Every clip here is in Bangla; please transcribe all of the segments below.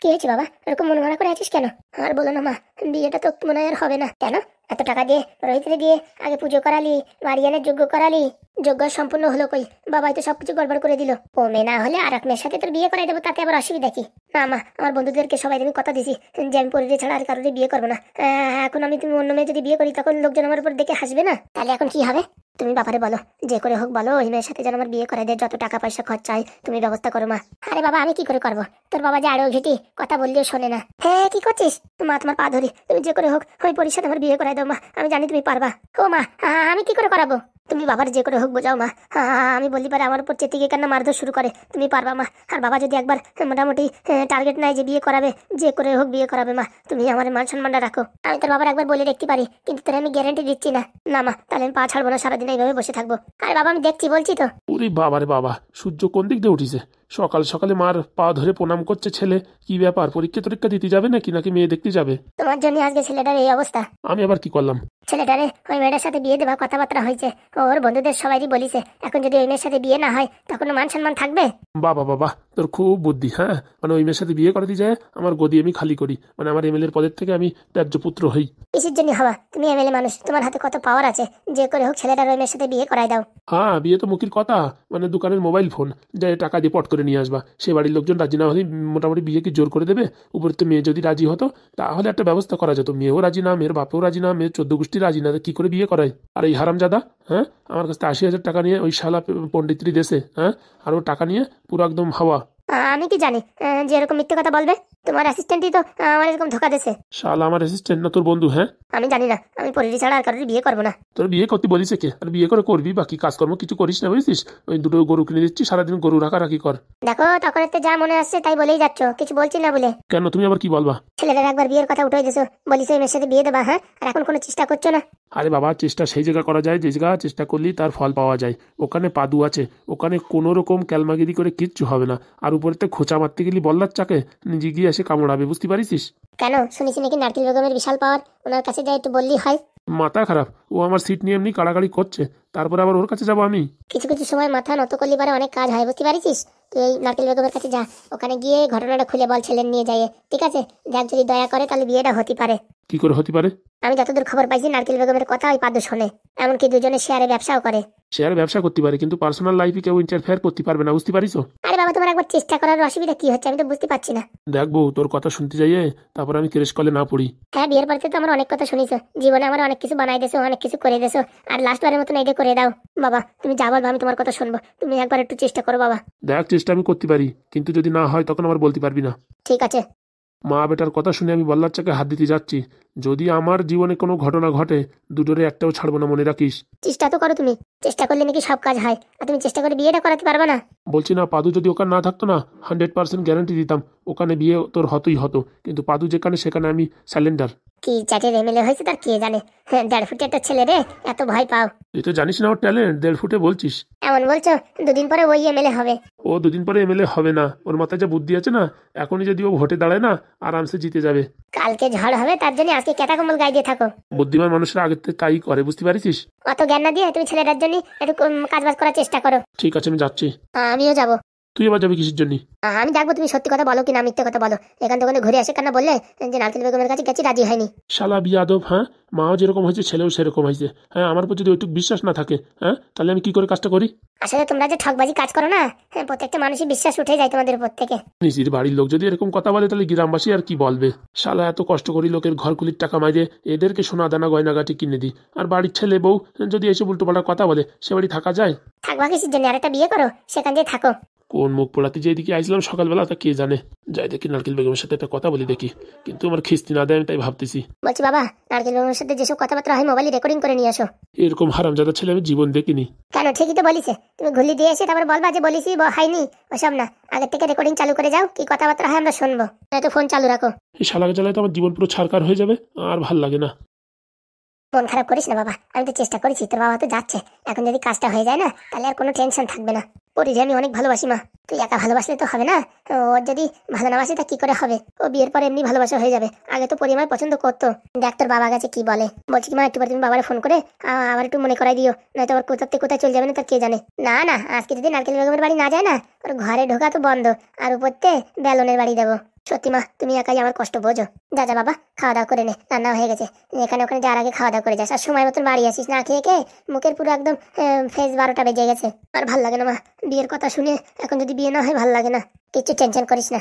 কি হয়েছে বাবা, এরকম মন মরা করে আছিস কেন? আর বলো না মা, বিয়েটা তো মনে হয় আর হবে না। কেন? এত টাকা দিয়ে রোহিতরে দিয়ে আগে পুজো করালি, বাড়ি এনে যোগ্য করালি, যোগ্য সম্পূর্ণ হলো কই? বাবাই তো সবকিছু গড়বড় করে দিল। ও মেয়ে না হলে আর এক মেয়ের সাথে তোর বিয়ে করাই দেবো, তাতে আবার অসুবিধা কি? না মা, আমার বন্ধুদেরকে সবাই আমি কথা দিছি যে আমি পরিরে ছাড়া আর কারোর বিয়ে করবো না। এখন আমি তুমি অন্য মেয়ে যদি বিয়ে করি তখন লোকজন আমার উপর দেখে হাসবে না? তাহলে এখন কি হবে? তুমি বাবারে বলো, যে করে হোক বলো ওই মেয়ের সাথে যেন আমার বিয়ে করাই দেয়, যত টাকা পয়সা খরচা হয় তুমি ব্যবস্থা করো মা। আরে বাবা, আমি কি করে করবো? তোর বাবা যে আরো ঘেটি কথা বললেও শোনে না। হ্যাঁ, কি করছিস? মা তোমার পা ধরি, তুমি যে করে হোক ওই পরির সাথে আমার বিয়ে করাই দাও মা, আমি জানি তুমি পারবা। ও মা, আমি কি করে করাবো? তুমি বাবার যে করে হোক বোঝাও মা। আমি বলতে পারে আমার উপর চেতে গিয়ে কেন মারধর শুরু করে, তুমি পারবা মা? আর বাবা যদি একবার মোটামুটি টার্গেট নাই যে বিয়ে করাবে, যে করে হোক বিয়ে করাবে মা, তুমি আমার মান সম্মানটা রাখো। আমি তোর বাবার একবার বলে দেখতে পারি, কিন্তু তোর আমি গ্যারান্টি দিচ্ছি না। না মা, তাহলে আমি পা ছাড়বো না, সারাদিন এইভাবে বসে থাকবো। আরে বাবা, আমি দেখছি বলছি তো। ওরে বাবারে বাবা, সূর্য কোন দিক দিয়ে উঠিছে? সকাল সকালে মার পা ধরে প্রণাম করছে ছেলে। কি ব্যাপার, পরীক্ষা টরীক্ষা দিতে যাবে নাকি নাকি মেয়ে দেখতে যাবে? তোমার জন্য আজকে ছেলেটার এই অবস্থা। আমি আবার কি করলাম? ছেলেটারে ওই মেয়েটার সাথে বিয়ে দেওয়া কথাবার্তা হয়েছে, ওর বন্ধুদের সবাইই বলিছে। এখন যদি ওই মেয়ের সাথে বিয়ে না হয় তখন মান সম্মান থাকবে? বাবা বাবা, তোর খুব বুদ্ধি। হ্যাঁ, মানে ওই মেয়ের সাথে বিয়ে করাতে যায় আমার গদি আমি খালি করি, মানে আমার এমএলএর পদের থেকে আমি ত্যায্য পুত্র হই। কিসের জন্য হওয়া? তুমি এমএলএ মানুষ, তোমার হাতে কত পাওয়ার আছে। যে করে হোক ছেলেটার ওই মেয়ের সাথে বিয়ে করাই দাও। হ্যাঁ, বিয়ে তো মুখির কথা, মানে দোকানের মোবাইল ফোন যে টাকা দিয়ে পট করে নিয়ে আসবা, সে বাড়ির লোকজন রাজি না হলে মোটামুটি বিয়ে কি জোর করে দেবে? উপরে তো মেয়ে যদি রাজি হতো তাহলে একটা ব্যবস্থা করা যেত। মেয়েও রাজি না, মেয়ের বাপেও রাজি না, মেয়ের 14 গোষ্ঠী রাজি না, কি করে বিয়ে করায়? আর এই হারামজাদা, হ্যাঁ, আমার কাছে 80,000 টাকা নিয়ে ওই শালা পণ্ডিত্রী দেশে, হ্যাঁ, আর ও টাকা নিয়ে পুরো একদম হাওয়া। আমি কি জানি যে এরকম মিথ্যে কথা বলবে? তোমার অ্যাসিস্ট্যান্টই তো আমার এরকম ধোকা দিয়েছে। শালা আমার অ্যাসিস্ট্যান্ট না তোর বন্ধু? হ্যাঁ, আমি জানি না, আমি পরিধি ছাড়া আর কারোর বিয়ে করবো না। তোর বিয়ে করতে বলিছে কে? আর বিয়ে করে করবি, বাকি কাজকর্ম কিছু করিস না বুঝছিস? ওই দুটো গরু কিনে দিচ্ছি, সারাদিন গরু রাখারাখি কর। দেখো, তখন এতে যা মনে আসছে তাই বলেই যাচ্ছ, কিছু বলছি না বলে। কেন, তুমি আবার কি বলবা? ছেলেটার একবার বিয়ের কথা উঠে দিয়েছো, বলিস ওই মেয়ের সাথে বিয়ে দেবা, হ্যাঁ, আর এখন কোনো চেষ্টা করছো না? আরে বাবা, চেষ্টা সেই জায়গা করা যায় যে জায়গা চেষ্টা করলেই তার ফল পাওয়া যায়। ওখানে পাদু আছে, ওখানে কোনো রকম ক্যালমাগিরি করে কিচ্ছু হবে না। আর উপরেতে খোঁচা মারতে গেলি বল্লার চাকে নিজে গিয়ে এসে কামড়াবে, বুঝতে পারিস? কেন, শুনেছি নাকি নারকেল বেগমের বিশাল পাওয়ার, ওনার কাছে যাই একটু বললি হয়। মাথা খারাপ, ও আমার সিট নিয়ে এমনি কাড়াকাড়ি করছে, তারপরে আবার ওর কাছে যাবো আমি? কিছু কিছু সময় মাথা নত করলে পারে অনেক কাজ হয়, বুঝতে পারিস? তুই এই নারকেল বেগমের কাছে যা, ওখানে গিয়ে ঘটনাটা খুলে বল ছেলের নিয়ে যাই, ঠিক আছে? দেখ, যদি দয়া করে তাহলে বিয়েটা হতে পারে। কি করে হতে পারে? আমি যতদূর খবর পাইছি নারকেল বেগমের কথা ওই পাদু শোনে, এমনকি দুজনে শেয়ারে ব্যবসাও করে। শেয়ার ব্যবসা করতে পারে, কিন্তু পার্সোনাল লাইফে কেউ ইন্টারফেয়ার করতে পারবে না, বুঝতে পারিস? আরে বাবা, তোমার একবার চেষ্টা করার অসুবিধা কি হচ্ছে আমি তো বুঝতে পারছি না। দেখবো তোর কথা শুনতে যাইয়ে তারপর আমি কেরেশ কলে না পড়ি। হ্যাঁ, বিয়ের পরে তো আমার অনেক কথা শুনিছো, জীবনে আমার অনেক কিছু বানাই দেছো, অনেক কিছু করে দেছো, আর লাস্ট বারের মতন এইটা করে দাও। বাবা, তুমি যা বলবো আমি তোমার কথা শুনবো, তুমি একবার একটু চেষ্টা করো বাবা। দেখ, চেষ্টা আমি করতে পারি, কিন্তু যদি না হয় তখন আমার বলতে পারবি না। ঠিক আছে। মা বেটার কথা শুনে আমি বল্লার চাকে হাত দিতে যাচ্ছি। যদি আমার জীবনে কোনো ঘটনা ঘটে, দুটোরে একটাও ছাড়বো না, মনে রাখিস। চেষ্টা তো করো তুমি, চেষ্টা করলে নাকি সব কাজ হয়, আর তুমি চেষ্টা করে বিয়েটা করাতে পারবে না? বলছি না, পাদু যদি ওখানে না থাকতো না 100% গ্যারান্টি দিতাম ওখানে বিয়ে তোর হতোই হতো, কিন্তু পাদু যেখানে সেখানে আমি স্যালেন্ডার। কি চ্যাটের এমএলএ হয়েছে তার কে জানে? হ্যাঁ, 1.5 ফুটের একটা ছেলে রে, এত ভয় পাও? তুই তো জানিস না ওর ট্যালেন্ট, 1.5 ফুটে বলছিস? এমন বলছো? দুদিন পরে ওই এমএলএ হবে। ও 2 দিন পরে এমএলএ হবে না, ওর মাথায় যা বুদ্ধি আছে না, এখনই যদি ও ভোটে দাঁড়ায় না আরামসে জিতে যাবে। কালকে ঝড় হবে, তার জন্য আজকে কেটা কম্বল গায়ে দিয়ে থাকো। বুদ্ধিমান মানুষরা আগের থেকে তাই করে, বুঝতে পারিস? অত জ্ঞান না দিয়ে তুমি ছেলেটার জন্য একটু কাজ বাজ করার চেষ্টা করো। ঠিক আছে, আমি যাচ্ছি। আমিও যাবো। তুই আবার যাবি কিসের জন্য? আমি দেখবো তুমি সত্যি কথা বলো কিনা মিথ্যে কথা বলো। এখান থেকে ঘুরে আসে কেন বললে যে নারকেল বেগমের কাছে গেছি, রাজি হয়নি। শালা বিয়াদব, হ্যাঁ, মাও যেরকম হয়েছে ছেলেও সেরকম হয়েছে। হ্যাঁ, আমার উপর যদি ওইটুকু বিশ্বাস না থাকে, হ্যাঁ, তাহলে আমি কি করে কাজটা করি? আসলে তোমরা যে ঠকবাজি কাজ করো না, হ্যাঁ, প্রত্যেকটা মানুষই বিশ্বাস উঠে যায় তোমাদের উপর থেকে। নিজের বাড়ির লোক যদি এরকম কথা বলে তাহলে গ্রামবাসী আর কি বলবে? শালা এত কষ্ট করি লোকের ঘরকুলির টাকা মাইরে এদেরকে সোনা দানা গয়নাগাটি কিনে দিই, আর বাড়ির ছেলে বউ যদি এসব উল্টোপাল্টা কথা বলে সে বাড়ি থাকা যায়? থাকবা কিসের জন্য? আরেকটা বিয়ে করো, সেখান দিয়ে থাকো। কোন মুখ পোড়াতে যে এদিকে আইছিলাম সকালবেলা তা কে জানে। যাই দেখি নারকেল বেগমের সাথে একটা কথা বলি দেখি, কিন্তু আমার খিস্তি না দেয় আমি তাই ভাবতেছি। বলছি বাবা, নারকেল বেগমের সাথে যেসব কথাবার্তা হয় মোবাইলে রেকর্ডিং করে নিয়ে আসো। এরকম হারামজাদা ছেলে আমি জীবন দেখিনি। কেন, ঠিকই তো বলিছে, তুমি ঘুলি দিয়ে এসে তারপর বলবা যে বলিসি হয়নি, ওসব না, আগের থেকে রেকর্ডিং চালু করে যাও, কি কথাবার্তা হয় আমরা শুনবো, নয়তো ফোন চালু রাখো। এই শালাকে জ্বালায় তো আমার জীবন পুরো ছারকার হয়ে যাবে, আর ভাল লাগে না। মন খারাপ করিস না বাবা, আমি তো চেষ্টা করেছি, তোর বাবা তো যাচ্ছে, এখন যদি কাজটা হয়ে যায় না তাহলে আর কোনো টেনশন থাকবে না। পরিধি আমি অনেক ভালোবাসি মা, তুই একা ভালোবাসলে তো হবে না, ওর যদি ভালো না বাসে তা কি করে হবে? ও বিয়ের পর এমনি ভালোবাসা হয়ে যাবে, আগে তো পরি আমায় পছন্দ করতো। দেখ তোর বাবা কাছে কি বলে। বলছি কি মা, একটু পরে তুমি বাবারে ফোন করে আবার একটু মনে করাই দিও, নয়তো আবার কোথা থেকে কোথায় চলে যাবে না তার কে জানে। না না, আজকে যদি নারকেল বেগমের বাড়ি না যায় না, ওর ঘরে ঢোকা তো বন্ধ, আর উপরতে বেলনের বাড়ি দেবো। সত্যি মা, তুমি একাই আমার কষ্ট বোঝো। যা যা বাবা, খাওয়া দাওয়া করে নে, রান্না হয়ে গেছে। এখানে ওখানে যাওয়ার আগে খাওয়া দাওয়া করে যাস, আর সময় মতন বাড়ি আসিস। না খেয়ে খেয়ে মুখের পুরো একদম ফেস 12টা বেজে গেছে। আর ভাল লাগে না মা, বিয়ের কথা শুনে এখন যদি বিয়ে না হয় ভাল লাগে না। কিছু টেনশন করিস না,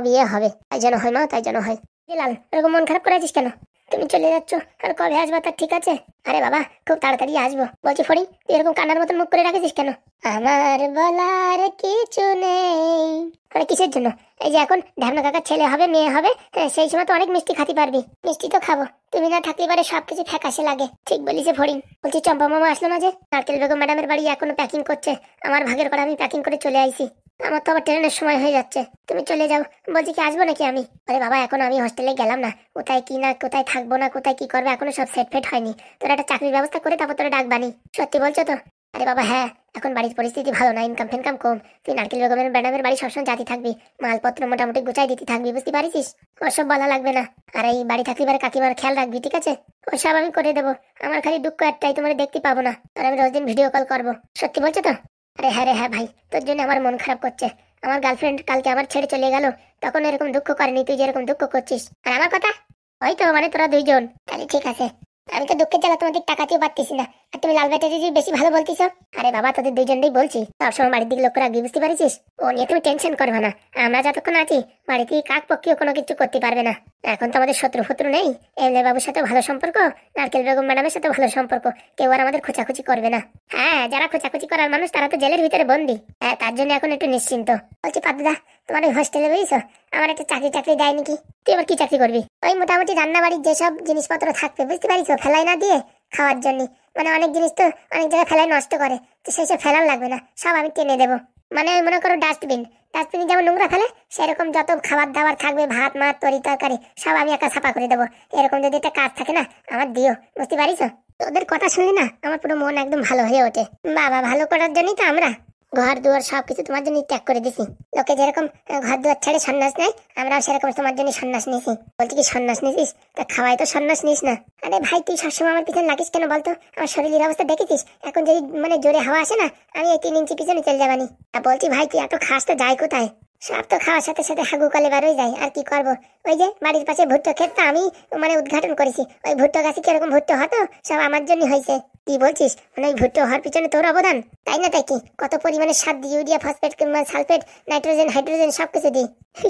বিয়ে হবে, তাই যেন হয় মা, তাই যেন হয়। লাল, এরকম মন খারাপ করে আছিস কেন? তুমি চলে যাচ্ছ, আর কবে আসবা তার ঠিক আছে? আরে বাবা, খুব তাড়াতাড়ি আসবো। বলছি ফড়িং, তুই এরকম কান্নার মতন মুখ করে রাখিস কেন? আমার বলার কিছু নেই। আরে কিসের জন্য? এই যে এখন ঢ্যামনা কাকার ছেলে হবে, মেয়ে হবে, সেই সময় তো অনেক মিষ্টি খাতে পারবি। মিষ্টি তো খাবো, তুমি না থাকলে এবারে সবকিছু ফ্যাকাশে লাগে। ঠিক বলিছে ফড়িং। বলছি চম্পা মামা আসলো না যে? নারকেল বেগম ম্যাডামের বাড়ি এখনো প্যাকিং করছে। আমার ভাগের করে আমি প্যাকিং করে চলে আইছি। আমার তো আবার ট্রেনের সময় হয়ে যাচ্ছে, তুমি চলে যাও। বলছি কি আসবো নাকি আমি? আরে বাবা, এখন আমি হস্টেলে গেলাম না, কোথায় কি না, কোথায় থাকবো না, কোথায় কি করবে, এখনো সব সেট ফেট হয়নি। তোরা একটা চাকরির ব্যবস্থা করে তারপর তোরা ডাকবানি। সত্যি বলছো তো? আরে বাবা হ্যাঁ, এখন বাড়ির পরিস্থিতি ভালো না, ইনকাম ফিনকাম কম। তুই নারকেল বেগমের ম্যাডামের বাড়ি সবসময় জাতি থাকবি, মালপত্র মোটামুটি গুছাই দিতে থাকবি, বুঝতে পারিস? ওসব বলা লাগবে না। আর এই বাড়ি থাকলে এবারে কাকিমার খেয়াল রাখবি, ঠিক আছে? ওসব আমি করে দেবো। আমার খালি দুঃখ একটাই, তোমার দেখতে পাবো না, আর আমি রোজ দিন ভিডিও কল করবো। সত্যি বলছো তো? আরে হ্যাঁ রে হ্যাঁ ভাই, তোর জন্য আমার মন খারাপ করছে। আমার গার্লফ্রেন্ড কালকে আমার ছেড়ে চলে গেল, তখন এরকম দুঃখ করেনি তুই যেরকম দুঃখ করছিস। আর আমার কথা ওই তো, মানে তোরা দুইজন। তাহলে ঠিক আছে, আমি তো দুঃখের জ্বালা তোমাদের টাকাতেও পারতেছি না, আর তুমি লাল ব্যাটারি বেশি ভালো বলতিস। আরে বাবা, তোদের দুইজনই বলছি, সবসময় বাড়ির দিকে লক্ষ্য রাখবি, বুঝতে পারিস? ও নিয়ে তুমি টেনশন করবে না, আমরা যতক্ষণ আছি বাড়িতে কাক পক্ষীও কোনো কিছু করতে পারবে না। এখন তো আমাদের শত্রু নেই, এমএলএ বাবুর সাথে ভালো সম্পর্ক, নারকেল বেগম ম্যাডামের সাথে ভালো সম্পর্ক, কেউ আর আমাদের খোঁচাখুচি করবে না। হ্যাঁ, যারা খোঁচাখুচি করার মানুষ তারা তো জেলের ভিতরে বন্দি। হ্যাঁ, তার জন্য এখন একটু নিশ্চিন্ত। বলছি পাদুদা, তোমার ওই হোস্টেলে বুঝছো আমার একটা চাকরি দেয় নাকি? তুই আবার কি চাকরি করবি? ওই মোটামুটি রান্না বাড়ির যেসব জিনিসপত্র থাকবে, বুঝতে পারিস, ফেলাই না দিয়ে খাওয়ার জন্য। মানে অনেক জিনিস তো অনেক জায়গায় ফেলাই নষ্ট করে, তো সেই সব ফেলার লাগবে না, সব আমি টেনে দেবো। মানে ওই মনে করো ডাস্টবিনে যেমন নোংরা ফেলে, সেরকম যত খাবার দাবার থাকবে, ভাত মাছ তরি তরকারি, সব আমি একা সাফা করে দেবো। এরকম যদি একটা কাজ থাকে না, আমার দিও, বুঝতে পারিস? তোদের কথা শুনলি না আমার পুরো মন একদম ভালো হয়ে ওঠে। বাবা, ভালো করার জন্যই তো আমরা ঘর দুয়ার সবকিছু তোমার জন্য ত্যাগ করে দিছি। লোকে যেরকম ঘর দুয়ার ছেড়ে সন্ন্যাস নেয়, আমরাও সেরকম তোমার জন্য সন্ন্যাস নিয়েছি। বলছি কি সন্ন্যাস নিয়েছিস? তা খাওয়াই তো সন্ন্যাস নিস না। আরে ভাই, তুই সবসময় আমার পিছনে লাগিস কেন বলতো? আমার শরীরের অবস্থা দেখেছিস? এখন যদি মানে জোরে হাওয়া আসে না, আমি এই 3 ইঞ্চি পিছনে চলে যাবানি। আর বলছি ভাই, তুই এত খাস তো যাই কোথায়? সব তো খাওয়ার সাথে সাথে হাগু কালে বেরোয় যায়, আর কি করবো? ওই যে বাড়ির পাশে ভুট্টো ক্ষেতটা আমি মানে উদ্ঘাটন করেছি, ওই ভুট্টো গাছে কিরকম ভুট্টো হতো, সব আমার জন্য হয়েছে। কি বলছিস? মানে ওই ভুট্টো হওয়ার পিছনে তোর অবদান? তাই না? তাই কি কত পরিমাণে সার দিই, urea, phosphate, sulphate, nitrogen, hydrogen সবকিছু দিই।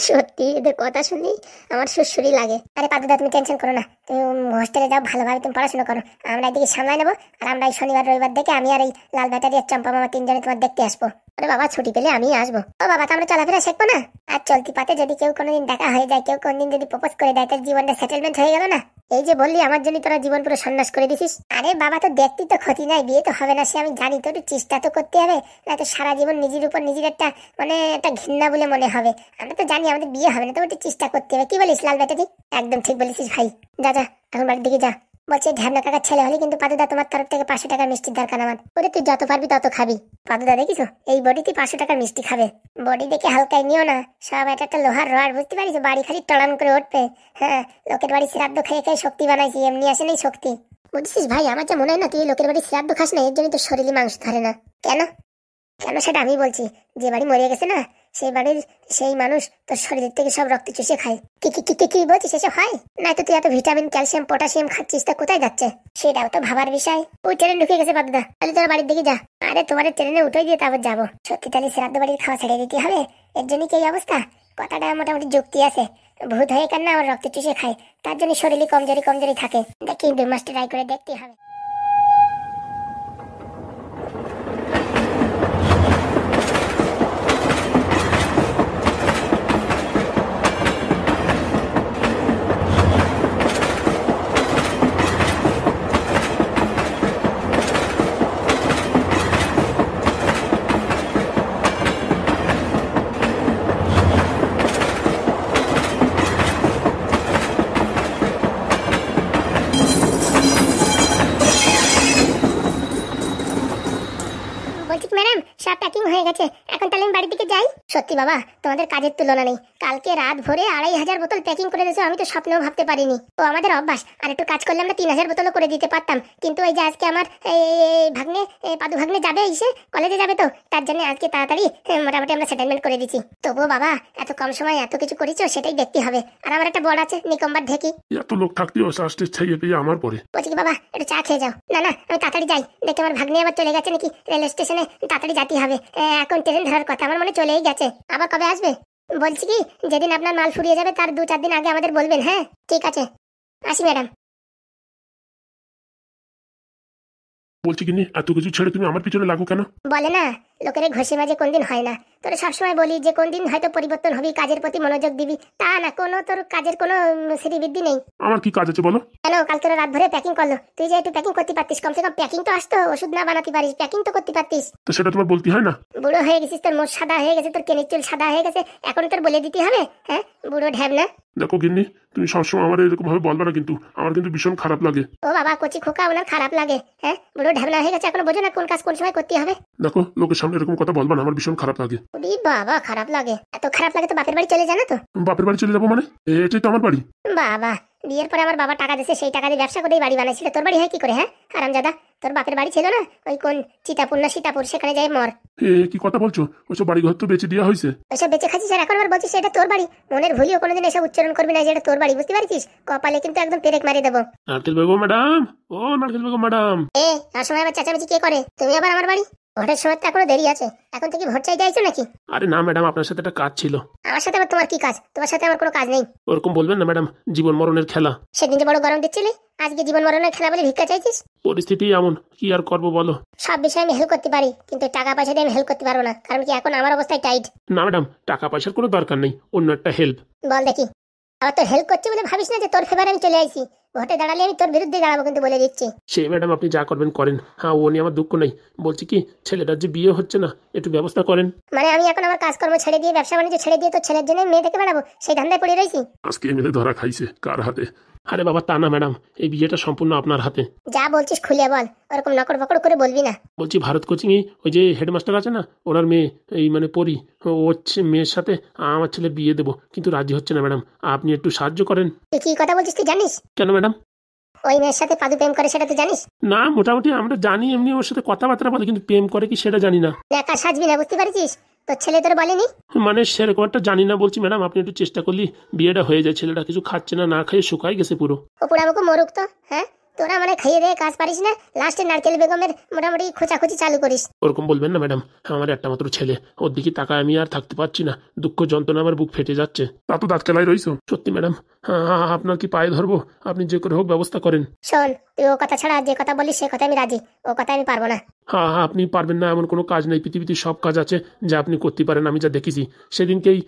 সত্যি এদের কথা শুনি আমার সুরসুরি লাগে। আরে পাদুদা, তুমি টেনশন করো না, তুমি হোস্টেলে যাও, ভালোভাবে তুমি পড়াশোনা করো, আমরা এদিকে সামলাই নেবো। আর আমরা এই শনিবার রবিবার দেখে আমি আর এই লাল ব্যাটারি আর চম্পা মামা 3 জনে তোমার দেখতে আসবো। আরে বাবা, ছুটি পেলে আমি আসবো। ও বাবা, তো আমরা চলাফেরা শিখবো না? আর চলতি পাতে যদি কেউ কোনোদিন দেখা হয়ে যায়, কেউ কোনদিন যদি প্রপোজ করে দেয়, তার জীবনটা সেটেলমেন্ট হয়ে গেল না? এই যে বললি আমার জন্য তোরা জীবন পুরো সন্ন্যাস করে দিছিস। আরে বাবা, তো দেখতে তো ক্ষতি নাই, বিয়ে তো হবে না সে আমি জানি, তো একটু চেষ্টা তো করতে হবে, না তো সারা জীবন নিজের উপর নিজের একটা মানে একটা ঘৃণা বলে মনে হবে। আমরা তো জানি আমাদের বিয়ে হবে না, তো একটু চেষ্টা করতে হবে। কি বলিস লাল ব্যাটারি? একদম ঠিক বলেছিস ভাই। যা যা, এখন বাড়ির দিকে যা। বলছে ঢ্যামনা কাকার ছেলে হলে কিন্তু পাদুদা তোমার তরফ থেকে 500 টাকার মিষ্টির দরকার আমার। ওরে তুই যত পারবি তত খাবি। পাদুদা দেখিস এই বডিতে 500 টাকার মিষ্টি খাবে। বডি দেখে হালকাই নিও না, সব একটা লোহার রড, বুঝতে পারিস? বাড়ি খালি টলান করে উঠবে। হ্যাঁ, লোকের বাড়ি শ্রাদ্ধ খেয়ে খেয়ে শক্তি বানাইছি, এমনি আসে নেই শক্তি। বুঝছিস ভাই, আমার যা মনে হয় না তুই লোকের বাড়ি শ্রাদ্ধ খাস না, এর জন্য তোর শরীরে মাংস ধরে না। কেন কেন সেটা আমি বলছি। যে বাড়ি মরে গেছে না, সেই বাড়ির সেই মানুষ তোর শরীরের থেকে সব রক্ত চুষে খায়। কি বলছিস? এসব হয় না তো? তুই এত ভিটামিন, ক্যালসিয়াম, পটাশিয়াম খাচ্ছিস, তা কোথায় যাচ্ছে? সেটাও তো ভাবার বিষয়। ওই ট্রেন ঢুকে গেছে পাদুদা, তাহলে তোর বাড়ির দিকে যা। আরে তোমার ট্রেনে উঠে দিয়ে তারপর যাবো। সত্যি তাহলে শ্রাদ্ধ বাড়ির খাওয়া ছেড়ে দিতে হবে? এর জন্য কি এই অবস্থা? কথাটা মোটামুটি যুক্তি আছে। ভূত হয়ে কেন না আমার রক্ত চুষে খায়, তার জন্য শরীরে কমজোরি থাকে। দেখি 2 মাস ট্রাই করে দেখতে হবে। সত্যি বাবা, তোমাদের কাজের তুলনা নেই। কালকে রাত ভোরে 2,500 বোতল প্যাকিং করে দিয়েছো, আমি তো স্বপ্নেও ভাবতে পারিনি। ও আমাদের অভ্যাস, আর একটু কাজ করলে আমরা 3,000 বোতলও করে দিতে পারতাম। কিন্তু এই যে আজকে আমার ভাগ্নে পাদু ভাগ্নে যাবে, এসে কলেজে যাবে, তো তার জন্য আজকে তাড়াতাড়ি মোটামুটি আমরা সেটেলমেন্ট করে দিচ্ছি। তবুও বাবা, এত কম সময় এত কিছু করেছো, সেটাই দেখতে হবে। আর আমার একটা বড় আছে নিকম্বার ঢেকি। এত লোক থাকতেও শ্বাসটি ছাইয়ে পেয়ে আমার পরে। বলছি কি বাবা, একটু চা খেয়ে যাও। না না, আমি তাড়াতাড়ি যাই, দেখে আমার ভাগ্নে আবার চলে গেছে নাকি রেল স্টেশনে, তাড়াতাড়ি যেতে হবে। এখন ট্রেন ধরার কথা, আমার মনে চলেই গেছে। আবার কবে আসবে? বলছি কি, যেদিন আপনার মাল ফুরিয়ে যাবে তার 2-4 দিন আগে আমাদের বলবেন। হ্যাঁ ঠিক আছে, আসি ম্যাডাম। বলছি কিনি, এত কিছু ছেড়ে তুমি আমার পিছনে লাগো কেন? বলে না, লোকের ঘষে মাঝে কোন দিন হয় না। তোরা সবসময় বলি যে কোন দিন হয়তো পরিবর্তন হবি, কাজের প্রতি মনোযোগ দিবি। তা না, কোনো তোর কাজের কোনো শ্রীবৃদ্ধি নেই। আমার কি কাজ আছে বলো? কেন, কাল তোরা রাত ভরে প্যাকিং করলো, তুই যে একটু প্যাকিং করতে পারতিস, কমসে কম প্যাকিং তো আসতো। ওষুধ না বানাতে পারিস, প্যাকিং তো করতে পারতিস। তো সেটা তোমার বলতে হয় না? বুড়ো হয়ে গেছিস, তোর মোট সাদা হয়ে গেছে, তোর কেনির চুল সাদা হয়ে গেছে, এখন তোর বলে দিতে হবে? হ্যাঁ, বুড়ো ঢ্যাব না। দেখো গিন্নি, তুমি সবসময় আমার এরকম ভাবে বলবে না, কিন্তু আমার কিন্তু ভীষণ খারাপ লাগে। ও বাবা, কচি খোকা, ওনার খারাপ লাগে? হ্যাঁ, বুড়ো ঢ্যাবনা হয়ে গেছে, এখন বোঝো না কোন কাজ কোন সময় করতে হবে? দেখো, লোকের সামনে এরকম কথা বলবা না, আমার ভীষণ খারাপ লাগে। ওরে বাবা, খারাপ লাগে? এত খারাপ লাগে তো বাপের বাড়ি চলে জানো তো। বাপের বাড়ি চলে যাবো মানে? এটাই তো আমার বাড়ি। বাবা, বিয়ের পরে আমার বাবা টাকা দিয়েছে, সেই টাকা দিয়ে ব্যবসা করেই বাড়ি বানাইছিল। তোর বাড়ি হয় কি করে? হ্যাঁ হারামজাদা, তোর বাপের বাড়ি ছিল না ওই কোন চিতাপুর না সীতাপুর, সেখানে যাই মর। কি কথা বলছো? ওইসব বাড়ি ঘর তো বেঁচে দেওয়া হয়েছে। ওইসব বেঁচে খাচ্ছিস আর এখন আবার বলছিস এটা তোর বাড়ি? মনের ভুলিও কোনোদিন এসব উচ্চারণ করবি না যে এটা তোর বাড়ি, বুঝতে পারছিস? কপালে কিন্তু একদম পেরেক মারি দেবো। নারকেল বেগম ম্যাডাম, ও নারকেল বেগম ম্যাডাম। আর সময় আবার চেঁচামেচি কে করে? তুমি আবার আমার বাড়ি? ভোটের সময় তো এখনো দেরি আছে, এখন থেকে ভোট চাইতে আইছো নাকি? আরে না ম্যাডাম, আপনার সাথে একটা কাজ ছিল। আমার সাথে আবার তোমার কি কাজ? তোমার সাথে আমার কোনো কাজ নেই। ওরকম বলবেন না ম্যাডাম, জীবন মরণের খেলা। সেদিন যে বড় গরম দিচ্ছিলি, আজকে জীবন মরণের খেলা বলে ভিক্ষা চাইছিস? পরিস্থিতি এমন, কি আর করবো বলো। সব বিষয়ে আমি হেল্প করতে পারি, কিন্তু টাকা পয়সা দিয়ে আমি হেল্প করতে পারবো না, কারণ কি এখন আমার অবস্থায় টাইট। না ম্যাডাম, টাকা পয়সার কোনো দরকার নেই, অন্য একটা হেল্প। বল দেখি। আবার তোর হেল্প করছি বলে ভাবিস না যে তোর ফেভারে আমি চলে আইছি। ভোটে দাঁড়ালে আমি তোর বিরুদ্ধে দাঁড়াবো, কিন্তু বলে দিচ্ছি। সে ম্যাডাম আপনি যা করবেন করেন, হ্যাঁ ও নিয়ে আমার দুঃখ নেই। বলছি কি, ছেলেটার যে বিয়ে হচ্ছে না, একটু ব্যবস্থা করেন। মানে আমি এখন আমার কাজকর্ম ছেড়ে দিয়ে, ব্যবসা বাণিজ্য ছেড়ে দিয়ে তোর ছেলের জন্য মেয়ে দেখে বেড়াবো, সেই ধান্দায় পড়ে রয়েছি? আজকে এমএলএ ধরা খাইছে কার হাতে? আরে বাবা তা না ম্যাডাম, এই বিয়েটা সম্পূর্ণ আপনার হাতে। যা বলছিস খুলে বল, ওরকম নকর বকর করে বলবি না। বলছি ভারত কোচিংয়ে ওই যে হেডমাস্টার আছে না, ওনার মেয়ে, এই মানে পরি, ও হচ্ছে মেয়ের সাথে আমার ছেলে বিয়ে দেবো, কিন্তু রাজি হচ্ছে না ম্যাডাম, আপনি একটু সাহায্য করেন। তুই কি কথা বলছিস তুই জানিস? কেন ম্যাডাম? ওই মেয়ের সাথে পাদু প্রেম করে সেটা তুই জানিস? না মোটামুটি আমরা জানি, এমনি ওর সাথে কথাবার্তা বলে, কিন্তু প্রেম করে কি সেটা জানি না। একা সাজবি না, বুঝতে পারছিস? তোর ছেলে তোর বলেনি? মানে সেরকম একটা জানি না, বলছি ম্যাডাম আপনি একটু চেষ্টা করলি বিয়েটা হয়ে যায়। ছেলেটা কিছু খাচ্ছে না, না খেয়ে শুকাই গেছে পুরো। ও পোড়ামুখো মরুক তো। হ্যাঁ, তোরা মানে খাইয়ে দিয়ে কাজ পারিস না, লাস্টে নারকেল বেগমের মোটামুটি খোঁচাখুচি চালু করিস। ওরকম বলবেন না ম্যাডাম, আমার একটা মাত্র ছেলে, ওর দিকে তাকায় আমি আর থাকতে পারছি না, দুঃখ যন্ত্রণা আমার বুক ফেটে যাচ্ছে। তা তো দাঁত কেলাই রইছো। সত্যি ম্যাডাম, হ্যাঁ আপনার কি পায়ে ধরবো, আপনি যে করে হোক ব্যবস্থা করেন। শোন, তুই ও কথা ছাড়া যে কথা বলিস সে কথা আমি রাজি, ও কথা আমি পারবো না। হ্যাঁ হ্যাঁ, আপনি পারবেন না এমন কোনো কাজ নেই, পৃথিবীতে সব কাজ আছে যা আপনি করতে পারেন, আমি যা দেখেছি। সেদিনকেই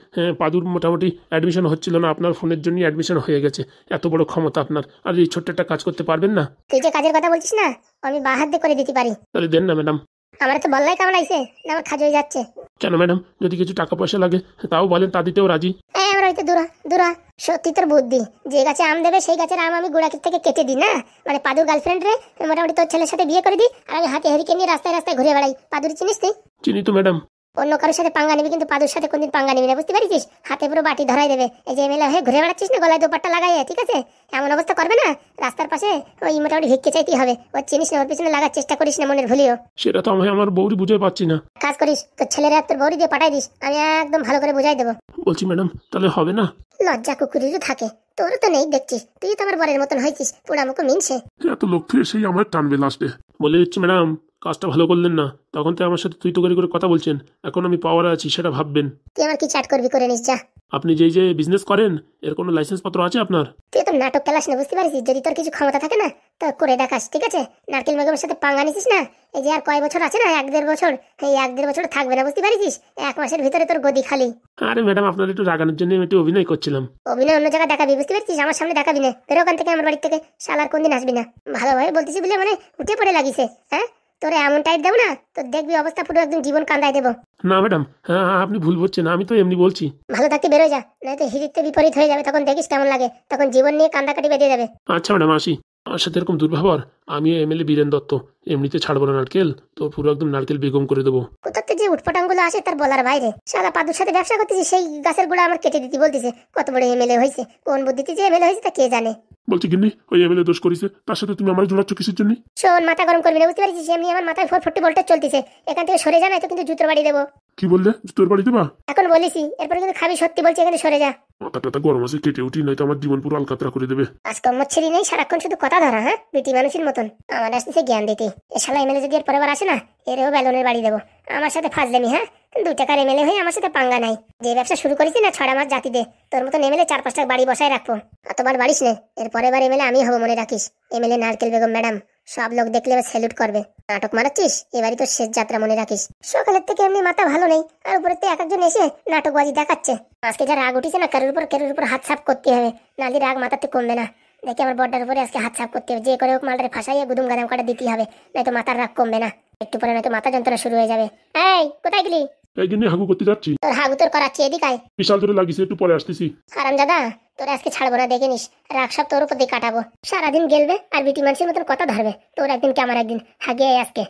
পাদুর মোটামুটি অ্যাডমিশন হচ্ছিল না, আপনার ফোনের জন্যই অ্যাডমিশন হয়ে গেছে। এত বড় ক্ষমতা আপনার, আর এই ছোট্ট একটা কাজ করতে পারবেন না? তুই যে কাজের কথা বলছিস না, আমি বাঁ হাত দিয়ে করে দিতে পারি। তাহলে দেন না ম্যাডাম। আমার তো বললাই কেমন আইছে না, আমার খাজ হয়ে যাচ্ছে। কেন ম্যাডাম, যদি কিছু টাকা পয়সা লাগে তাও বলেন, তা দিতেও রাজি। আমার হয়তো দূরা দূরা। সত্যি তোর বুদ্ধি, যে গাছে আম দেবে সেই গাছের আম আমি গোড়া থেকে কেটে দিই না। মানে পাদুর গার্লফ্রেন্ড রে মোটামুটি তোর ছেলের সাথে বিয়ে করে দিই, আর আমি হাতে হেরিকে নিয়ে রাস্তায় রাস্তায় ঘুরে বেড়াই। পাদুর চিনিস তুই? চিনি তো ম্যাডাম। অন্য কারোর সাথে পাঙ্গা নিবি, কিন্তু পাদুর সাথে কোনদিন পাঙ্গা নিবি না, বুঝতে পারছিস? হাতে পুরো বাটি ধরাই দেবে। এই যে এমএলএ হয়ে ঘুরে বেড়াচ্ছিস না, গলায় দোপাট্টা লাগাই, ঠিক আছে? এমন অবস্থা করবে না, রাস্তার পাশে ওই মোটামুটি ভিক্ষে চাইতেই হবে। ওর চিনিস না, ওর পিছনে লাগার চেষ্টা করিস না, মনের ভুলিও। সেটা তো আমি আমার বউরি বুঝে পাচ্ছি না। কাজ করিস, তোর ছেলেরা তোর বৌরি দিয়ে পাঠাই দিস, আমি একদম ভালো করে বুঝাই দেবো। বলছি ম্যাডাম, তাহলে হবে না? লজ্জা কুকুরেরও থাকে, তোরও তো নেই দেখছিস। তুই তো আমার বরের মতন হয়েছিস, পোড়ামুখো মিনছে। এত লোক তো এসেই আমার টানবে লাস্টে। বলে দিচ্ছি ম্যাডাম, কাজটা ভালো করলেন না, তখন তো আমার সাথে তুই তো করে কথা বলছেন, এখন আমি পাওয়ারে আছি সেটা ভাববেন। তুই আমার কি চাট করবি করে নিস যা। আপনি যেই যে বিজনেস করেন, এর কোনো লাইসেন্স পত্র আছে আপনার? তুই তো নাটক খেলাস না, বুঝতে পারছিস? যদি তোর কিছু ক্ষমতা থাকে না তো করে দেখাস, ঠিক আছে? নারকেল বেগমের সাথে পাঙ্গা নিছিস না, এই যে আর কয় বছর আছে না, 1-1.5 বছর, এই 1-1.5 বছর থাকবে না, বুঝতে পারছিস? 1 মাসের ভিতরে তোর গদি খালি। আরে ম্যাডাম, আপনার একটু রাগানোর জন্য আমি একটু অভিনয় করছিলাম। অভিনয় অন্য জায়গায় দেখাবি, বুঝতে পারছিস? আমার সামনে দেখাবি না, বেরো ওখান থেকে, আমার বাড়ি থেকে। শালার কোনদিন আসবি না। ভালোভাবে বলতেছি বলে মানে উঠে পড়ে লাগিছে। হ্যাঁ, তোরে এমন টাইট দেবো না, তোর দেখবি অবস্থা পুরো একদম জীবন কান্দায় দেবো। না ম্যাডাম, হ্যাঁ আপনি ভুল বলছেন, আমি তো এমনি বলছি। ভালো থাকতে বেরো যা, নয়তো হিরিতে বিপরীত হয়ে যাবে, তখন দেখিস কেমন লাগে, তখন জীবন নিয়ে কান্দাকাটি বেঁধে যাবে। আচ্ছা ম্যাডাম, আসি। আমার সাথে এরকম দুর্ব্যবহার, আমি এমএলএ বীরেন দত্ত, এমনিতে ছাড়বো না নারকেল, তোর পুরো একদম নারকেল বেগম করে দেবো। কোথাতে যে উটপটাঙ্গুলো আসে তার বলার বাইরে। সাদা পাদুর সাথে ব্যবসা করতেছি, সেই গাছের গুড়া আমার কেটে দিতে বলতেছে। কত বড় এমএলএ হয়েছে, কোন বুদ্ধিতে যে এমএলএ হয়েছে তা কে জানে। বলছি গিন্নি, ওই এমএলএ দোষ করেছে, তার সাথে তুমি আমার জোড়াচ্ছ কিসের জন্য? শোন, মাথা গরম করবি না, বুঝতে পারছিস? এমনি আমার মাথায় 440 ভোল্টেজ চলতেছে। এখান থেকে সরে যা, নাই তো কিন্তু জুতোর বাড়ি দেবো। কি বললে, তোর বাড়ি দেবা? এখন বলিসি, এরপরে কিন্তু খাবি, সত্যি বলছি, এখানে সরে যা। মাথা টাথা গরম আছে, কেটে উঠি, নয়তো আমার জীবন পুরো আলকাতরা করে দেবে। আজকর্ম ছেড়ি নেই, সারাক্ষণ শুধু কথা ধরা। হ্যাঁ, বিটি মানুষের মতন আমার আসতেছে জ্ঞান দিতে। এ শালা এমএলএ যদি এর পরের বার আসে না, এরেও বেলনের বাড়ি দেবো। আমার সাথে ফাজলামি, হ্যাঁ? 2 টাকার এমএলএ হয়ে আমার সাথে পাঙ্গা নাই। যে ব্যবসা শুরু করেছি না, 6 মাস জাতি দে, তোর মতন এমএলএ 4-5টা বাড়ি বসায় রাখবো। অতবার বাড়িস নে, এর পরের বার এমএলএ আমি হবো, মনে রাখিস। এমএলএ নারকেল বেগম ম্যাডাম, সব লোক দেখলে স্যালুট করবে। নাটক মারাচ্ছিস, এবারই তো শেষ যাত্রা, মনে রাখিস। সকালের থেকে এমনি মাথা ভালো নেই, আর উপরে এক একজন এসে নাটকবাজি দেখাচ্ছে। আজকে যা রাগ উঠিছে না, কারোর উপর হাত সাফ করতে হবে, নাহলে রাগ মাথাতে কমবে না। দেখি আমার বড্ডার উপরে আজকে হাত সাফ করতে হবে, যে করে হোক মালটারে ফাঁসাইয়ে গুদুম গাদাম কাটা দিতে হবে, নয়তো মাথার রাগ কমবে না। একটু পরে নয়তো মাথা যন্ত্রণা শুরু হয়ে যাবে। এই, কোথায় গেলি? এই গিন্নি, হাগু করতে যাচ্ছি। তোর হাগু তোর করাচ্ছি, এদিক আয়। বিশাল ধরে লাগিয়েছে, একটু পরে আসতেছি। হারামজাদা, তোর আজকে ছাড়বো না, দেখে নিস। রাগ সব তোর উপর দিয়ে কাটাবো। সারাদিন গেলবে আর বিটি মানুষের মতন কথা ধরবে। তোর একদিন কি আমার একদিন, হাগে আজকে।